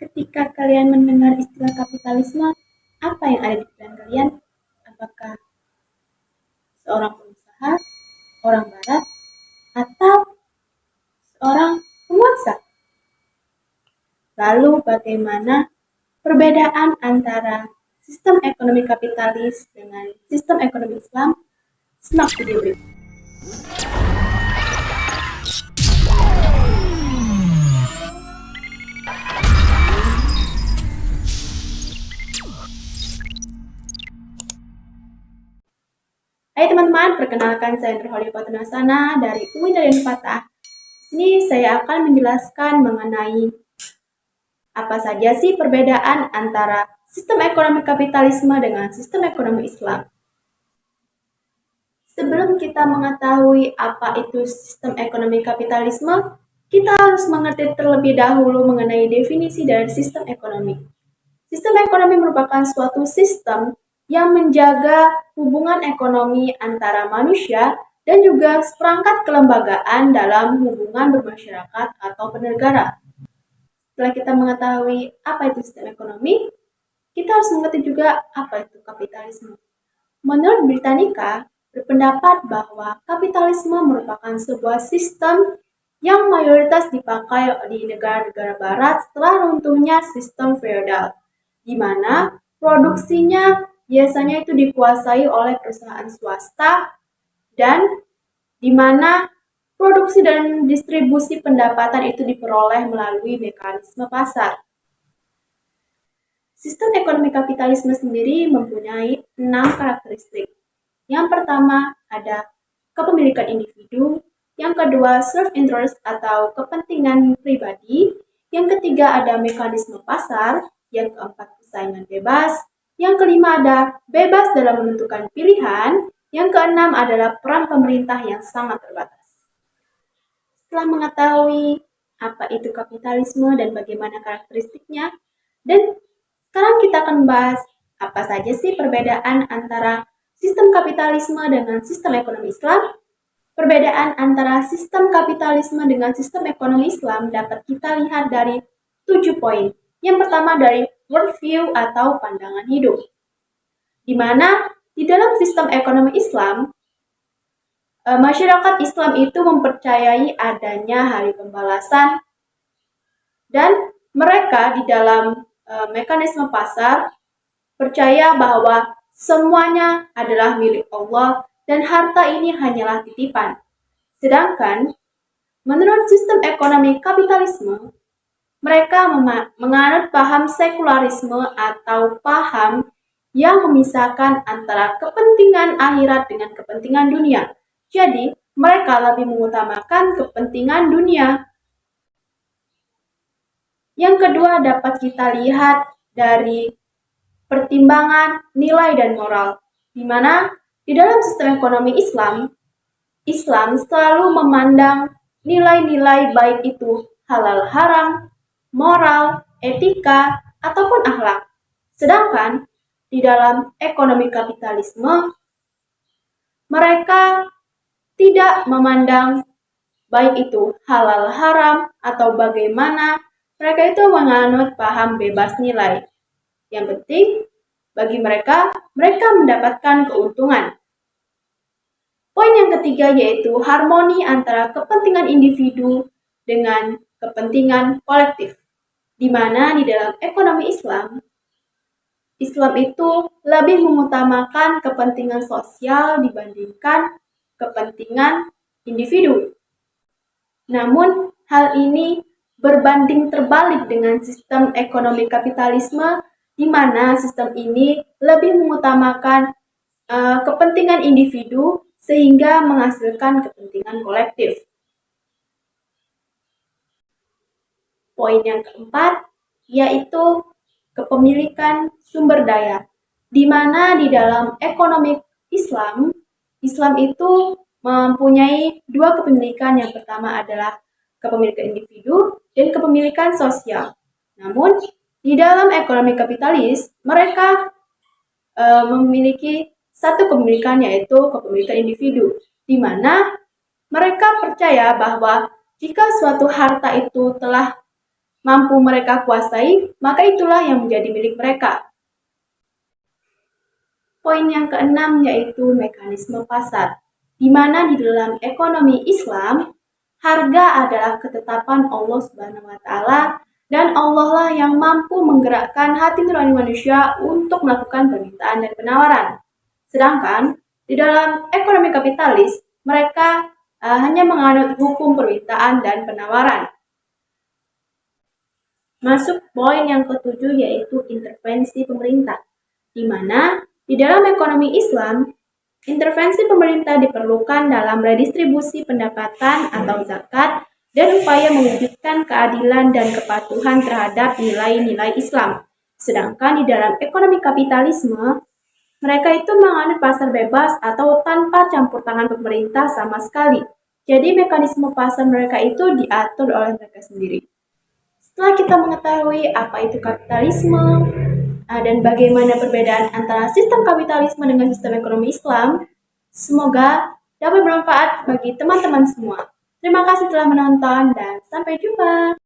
Ketika kalian mendengar istilah kapitalisme, apa yang ada di pikiran kalian? Apakah seorang pengusaha, orang barat, atau seorang penguasa? Lalu bagaimana perbedaan antara sistem ekonomi kapitalis dengan sistem ekonomi Islam? Simak video berikut. Hai teman-teman, perkenalkan saya Nurholi Fatunasana dari UI Daryan Fatah. Di sini saya akan menjelaskan mengenai apa saja sih perbedaan antara sistem ekonomi kapitalisme dengan sistem ekonomi Islam. Sebelum kita mengetahui apa itu sistem ekonomi kapitalisme, kita harus mengerti terlebih dahulu mengenai definisi dari sistem ekonomi. Sistem ekonomi merupakan suatu sistem yang menjaga hubungan ekonomi antara manusia dan juga seperangkat kelembagaan dalam hubungan bermasyarakat atau bernegara. Setelah kita mengetahui apa itu sistem ekonomi, kita harus mengerti juga apa itu kapitalisme. Menurut Britannica, berpendapat bahwa kapitalisme merupakan sebuah sistem yang mayoritas dipakai di negara-negara barat setelah runtuhnya sistem feodal, di mana produksinya biasanya itu dikuasai oleh perusahaan swasta dan di mana produksi dan distribusi pendapatan itu diperoleh melalui mekanisme pasar. Sistem ekonomi kapitalisme sendiri mempunyai 6 karakteristik. Yang pertama ada kepemilikan individu, yang kedua self-interest atau kepentingan pribadi, yang ketiga ada mekanisme pasar, yang keempat persaingan bebas, yang kelima ada bebas dalam menentukan pilihan, yang keenam adalah peran pemerintah yang sangat terbatas. Setelah mengetahui apa itu kapitalisme dan bagaimana karakteristiknya, dan sekarang kita akan membahas apa saja sih perbedaan antara sistem kapitalisme dengan sistem ekonomi Islam. Perbedaan antara sistem kapitalisme dengan sistem ekonomi Islam dapat kita lihat dari 7 poin. Yang pertama dari worldview atau pandangan hidup. Di mana di dalam sistem ekonomi Islam, masyarakat Islam itu mempercayai adanya hari pembalasan dan mereka di dalam mekanisme pasar percaya bahwa semuanya adalah milik Allah dan harta ini hanyalah titipan. Sedangkan menurut sistem ekonomi kapitalisme, mereka menganut paham sekularisme atau paham yang memisahkan antara kepentingan akhirat dengan kepentingan dunia. Jadi, mereka lebih mengutamakan kepentingan dunia. Yang kedua dapat kita lihat dari pertimbangan nilai dan moral, di mana di dalam sistem ekonomi Islam selalu memandang nilai-nilai baik itu halal haram, moral, etika, ataupun akhlak. Sedangkan di dalam ekonomi kapitalisme, mereka tidak memandang baik itu halal haram atau bagaimana, mereka itu menganut paham bebas nilai. Yang penting bagi mereka mendapatkan keuntungan. Poin yang ketiga yaitu harmoni antara kepentingan individu dengan kepentingan kolektif. Di mana di dalam ekonomi Islam itu lebih mengutamakan kepentingan sosial dibandingkan kepentingan individu. Namun hal ini berbanding terbalik dengan sistem ekonomi kapitalisme, di mana sistem ini lebih mengutamakan kepentingan individu sehingga menghasilkan kepentingan kolektif. Poin yang keempat yaitu kepemilikan sumber daya, di mana di dalam ekonomi Islam itu mempunyai dua kepemilikan. Yang pertama adalah kepemilikan individu dan kepemilikan sosial. Namun di dalam ekonomi kapitalis mereka memiliki satu kepemilikan yaitu kepemilikan individu, di mana mereka percaya bahwa jika suatu harta itu telah mampu mereka kuasai, maka itulah yang menjadi milik mereka. Poin yang keenam yaitu mekanisme pasar, di mana di dalam ekonomi Islam, harga adalah ketetapan Allah Subhanahu wa Ta'ala, dan Allah lah yang mampu menggerakkan hati nurani manusia untuk melakukan permintaan dan penawaran. Sedangkan di dalam ekonomi kapitalis, mereka hanya menganut hukum permintaan dan penawaran. Masuk poin yang ketujuh yaitu intervensi pemerintah, di mana di dalam ekonomi Islam, intervensi pemerintah diperlukan dalam redistribusi pendapatan atau zakat dan upaya mewujudkan keadilan dan kepatuhan terhadap nilai-nilai Islam. Sedangkan di dalam ekonomi kapitalisme, mereka itu menganut pasar bebas atau tanpa campur tangan pemerintah sama sekali. Jadi mekanisme pasar mereka itu diatur oleh mereka sendiri. Setelah kita mengetahui apa itu kapitalisme dan bagaimana perbedaan antara sistem kapitalisme dengan sistem ekonomi Islam, semoga dapat bermanfaat bagi teman-teman semua. Terima kasih telah menonton dan sampai jumpa.